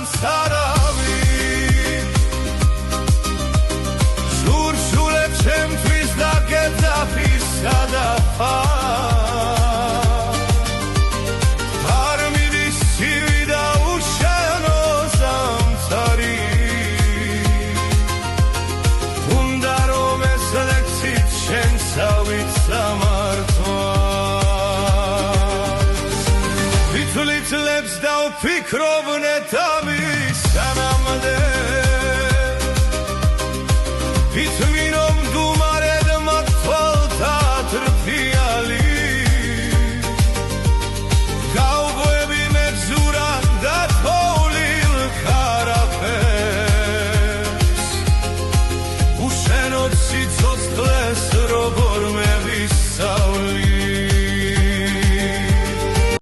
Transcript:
სამსარავი სურსულებს ჩემთვის და გეძაფისა და არ მიდის სივი და უშენო სამსარი უნდა რომ ეს ლექსით შენსავით სამართვა ვითვლით და ვფიქრობნე თავის სანამდე ვითმინო